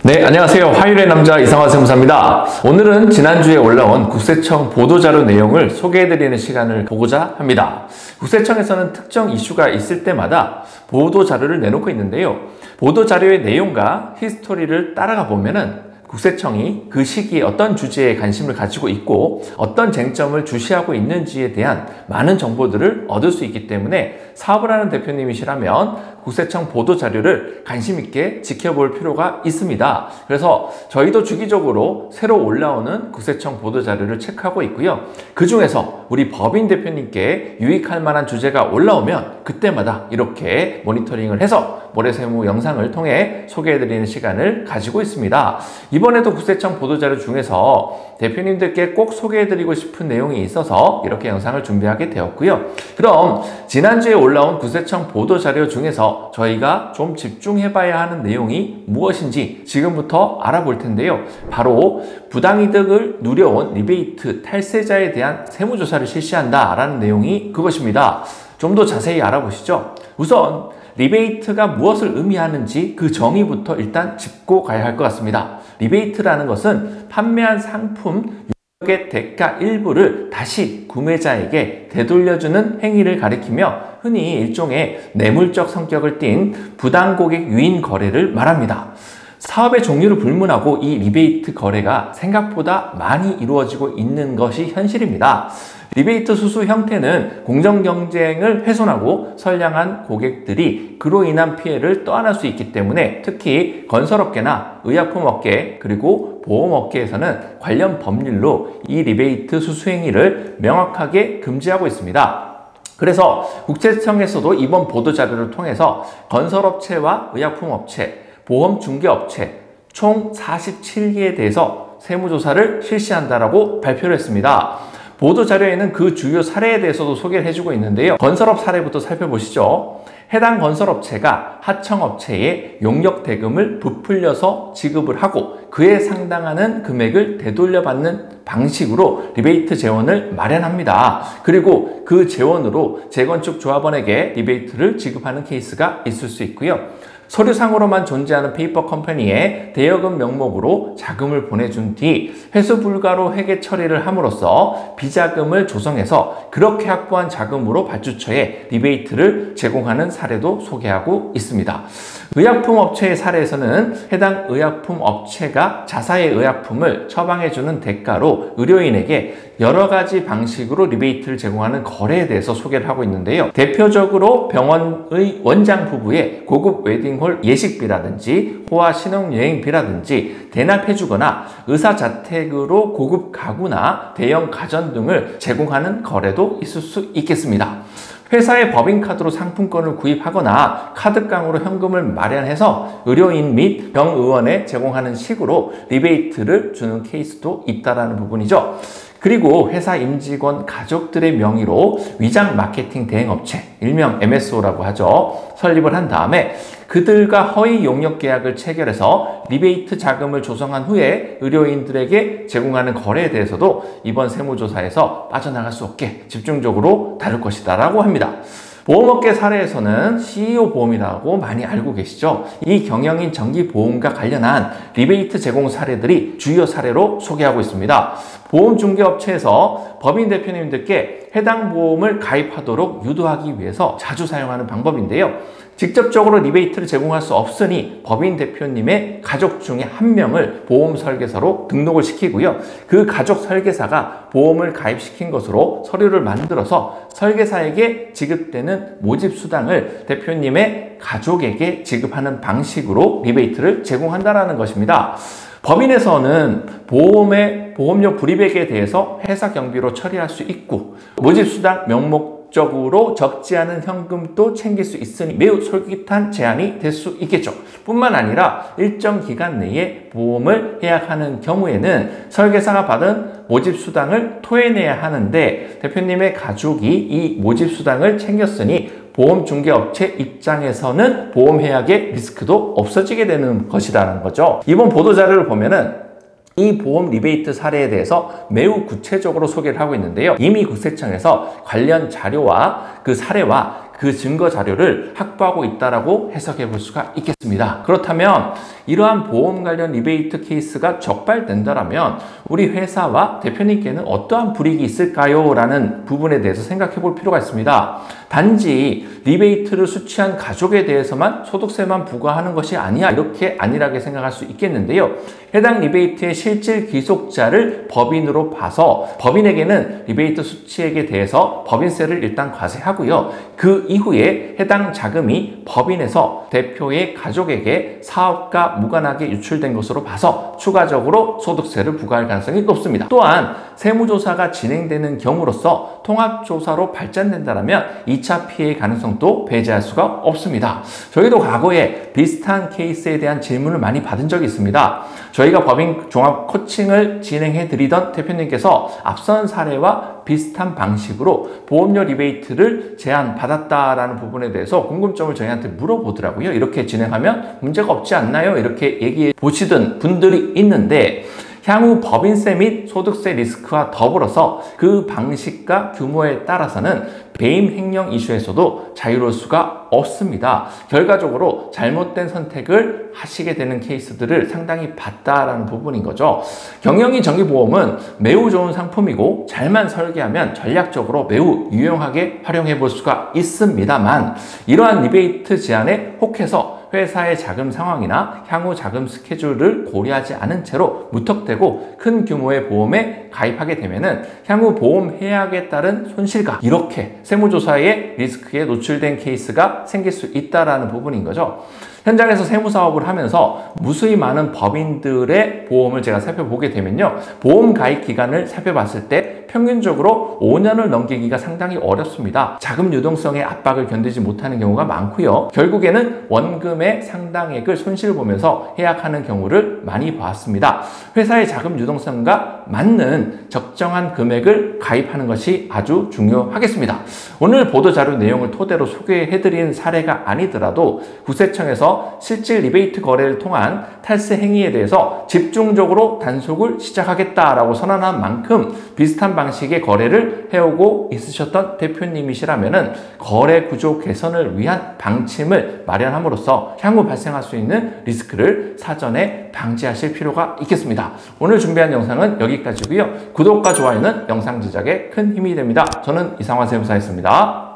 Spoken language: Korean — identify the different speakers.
Speaker 1: 네, 안녕하세요. 화요일의 남자 이상화 세무사입니다. 오늘은 지난주에 올라온 국세청 보도자료 내용을 소개해드리는 시간을 보고자 합니다. 국세청에서는 특정 이슈가 있을 때마다 보도자료를 내놓고 있는데요. 보도자료의 내용과 히스토리를 따라가 보면은 국세청이 그 시기에 어떤 주제에 관심을 가지고 있고 어떤 쟁점을 주시하고 있는지에 대한 많은 정보들을 얻을 수 있기 때문에 사업을 하는 대표님이시라면 국세청 보도자료를 관심 있게 지켜볼 필요가 있습니다. 그래서 저희도 주기적으로 새로 올라오는 국세청 보도자료를 체크하고 있고요. 그 중에서 우리 법인 대표님께 유익할 만한 주제가 올라오면 그때마다 이렇게 모니터링을 해서 모래세무 영상을 통해 소개해드리는 시간을 가지고 있습니다. 이번에도 국세청 보도자료 중에서 대표님들께 꼭 소개해드리고 싶은 내용이 있어서 이렇게 영상을 준비하게 되었고요. 그럼 지난주에 올라온 국세청 보도자료 중에서 저희가 좀 집중해봐야 하는 내용이 무엇인지 지금부터 알아볼 텐데요. 바로 부당이득을 누려온 리베이트 탈세자에 대한 세무조사를 실시한다라는 내용이 그것입니다. 좀 더 자세히 알아보시죠. 우선 리베이트가 무엇을 의미하는지 그 정의부터 일단 짚고 가야 할 것 같습니다. 리베이트라는 것은 판매한 상품 의 대가 일부를 다시 구매자에게 되돌려주는 행위를 가리키며 흔히 일종의 뇌물적 성격을 띤 부당고객 유인 거래를 말합니다. 사업의 종류를 불문하고 이 리베이트 거래가 생각보다 많이 이루어지고 있는 것이 현실입니다. 리베이트 수수 형태는 공정경쟁을 훼손하고 선량한 고객들이 그로 인한 피해를 떠안을 수 있기 때문에 특히 건설업계나 의약품업계 그리고 보험업계에서는 관련 법률로 이 리베이트 수수 행위를 명확하게 금지하고 있습니다. 그래서 국세청에서도 이번 보도자료를 통해서 건설업체와 의약품업체, 보험중개업체 총 47개에 대해서 세무조사를 실시한다라고 발표를 했습니다. 보도자료에는 그 주요 사례에 대해서도 소개를 해주고 있는데요. 건설업 사례부터 살펴보시죠. 해당 건설업체가 하청업체에 용역대금을 부풀려서 지급을 하고 그에 상당하는 금액을 되돌려받는 방식으로 리베이트 재원을 마련합니다. 그리고 그 재원으로 재건축 조합원에게 리베이트를 지급하는 케이스가 있을 수 있고요. 서류상으로만 존재하는 페이퍼 컴퍼니에 대여금 명목으로 자금을 보내준 뒤 회수 불가로 회계 처리를 함으로써 비자금을 조성해서 그렇게 확보한 자금으로 발주처에 리베이트를 제공하는 사례도 소개하고 있습니다. 의약품 업체의 사례에서는 해당 의약품 업체가 자사의 의약품을 처방해주는 대가로 의료인에게 여러 가지 방식으로 리베이트를 제공하는 거래에 대해서 소개를 하고 있는데요. 대표적으로 병원의 원장 부부의 고급 웨딩홀 예식비라든지 호화 신혼여행비라든지 대납해주거나 의사 자택으로 고급 가구나 대형 가전 등을 제공하는 거래도 있을 수 있겠습니다. 회사의 법인카드로 상품권을 구입하거나 카드깡으로 현금을 마련해서 의료인 및 병의원에 제공하는 식으로 리베이트를 주는 케이스도 있다는 부분이죠. 그리고 회사 임직원 가족들의 명의로 위장 마케팅 대행업체, 일명 MSO라고 하죠. 설립을 한 다음에 그들과 허위 용역 계약을 체결해서 리베이트 자금을 조성한 후에 의료인들에게 제공하는 거래에 대해서도 이번 세무조사에서 빠져나갈 수 없게 집중적으로 다룰 것이다 라고 합니다. 보험업계 사례에서는 CEO 보험이라고 많이 알고 계시죠? 이 경영인 정기보험과 관련한 리베이트 제공 사례들이 주요 사례로 소개하고 있습니다. 보험중개업체에서 법인 대표님들께 해당 보험을 가입하도록 유도하기 위해서 자주 사용하는 방법인데요. 직접적으로 리베이트를 제공할 수 없으니 법인 대표님의 가족 중에 한 명을 보험 설계사로 등록을 시키고요. 그 가족 설계사가 보험을 가입시킨 것으로 서류를 만들어서 설계사에게 지급되는 모집수당을 대표님의 가족에게 지급하는 방식으로 리베이트를 제공한다는 것입니다. 법인에서는 보험료 불이백에 대해서 회사 경비로 처리할 수 있고 모집수당 명목적으로 적지 않은 현금도 챙길 수 있으니 매우 솔깃한 제안이 될 수 있겠죠. 뿐만 아니라 일정 기간 내에 보험을 예약하는 경우에는 설계사가 받은 모집수당을 토해내야 하는데 대표님의 가족이 이 모집수당을 챙겼으니 보험중개업체 입장에서는 보험해약의 리스크도 없어지게 되는 것이라는 거죠. 이번 보도자료를 보면은 이 보험 리베이트 사례에 대해서 매우 구체적으로 소개를 하고 있는데요. 이미 국세청에서 관련 자료와 그 사례와 그 증거 자료를 확보하고 있다라고 해석해 볼 수가 있겠습니다. 그렇다면 이러한 보험 관련 리베이트 케이스가 적발된다면 우리 회사와 대표님께는 어떠한 불이익이 있을까요? 라는 부분에 대해서 생각해 볼 필요가 있습니다. 단지 리베이트를 수취한 가족에 대해서만 소득세만 부과하는 것이 아니야, 이렇게 안일하게 생각할 수 있겠는데요. 해당 리베이트의 실질 귀속자를 법인으로 봐서 법인에게는 리베이트 수취액에 대해서 법인세를 일단 과세하고요. 그 이후에 해당 자금이 법인에서 대표의 가족에게 사업과 무관하게 유출된 것으로 봐서 추가적으로 소득세를 부과할 가능성이 높습니다. 또한 세무조사가 진행되는 경우로서 통합조사로 발전된다면 2차 피해 가능성도 배제할 수가 없습니다. 저희도 과거에 비슷한 케이스에 대한 질문을 많이 받은 적이 있습니다. 저희가 법인 종합 코칭을 진행해 드리던 대표님께서 앞선 사례와 비슷한 방식으로 보험료 리베이트를 제한받았다라는 부분에 대해서 궁금점을 저희한테 물어보더라고요. 이렇게 진행하면 문제가 없지 않나요? 이렇게 얘기해 보시던 분들이 있는데, 향후 법인세 및 소득세 리스크와 더불어서 그 방식과 규모에 따라서는 배임 횡령 이슈에서도 자유로울 수가 없습니다. 결과적으로 잘못된 선택을 하시게 되는 케이스들을 상당히 봤다라는 부분인 거죠. 경영이 정기보험은 매우 좋은 상품이고 잘만 설계하면 전략적으로 매우 유용하게 활용해 볼 수가 있습니다만, 이러한 리베이트 제한에 혹해서 회사의 자금 상황이나 향후 자금 스케줄을 고려하지 않은 채로 무턱대고 큰 규모의 보험에 가입하게 되면은 향후 보험 해약에 따른 손실과 이렇게 세무조사의 리스크에 노출된 케이스가 생길 수 있다라는 부분인 거죠. 현장에서 세무사업을 하면서 무수히 많은 법인들의 보험을 제가 살펴보게 되면요, 보험 가입 기간을 살펴봤을 때 평균적으로 5년을 넘기기가 상당히 어렵습니다. 자금 유동성의 압박을 견디지 못하는 경우가 많고요. 결국에는 원금의 상당액을 손실 보면서 해약하는 경우를 많이 봤습니다. 회사의 자금 유동성과 맞는 적정한 금액을 가입하는 것이 아주 중요하겠습니다. 오늘 보도자료 내용을 토대로 소개해드린 사례가 아니더라도 국세청에서 실질 리베이트 거래를 통한 탈세 행위에 대해서 집중적으로 단속을 시작하겠다라고 선언한 만큼 비슷한 방식의 거래를 해오고 있으셨던 대표님이시라면은 거래 구조 개선을 위한 방침을 마련함으로써 향후 발생할 수 있는 리스크를 사전에 방지하실 필요가 있겠습니다. 오늘 준비한 영상은 여기까지고요. 구독과 좋아요는 영상 제작에 큰 힘이 됩니다. 저는 이상화 세무사였습니다.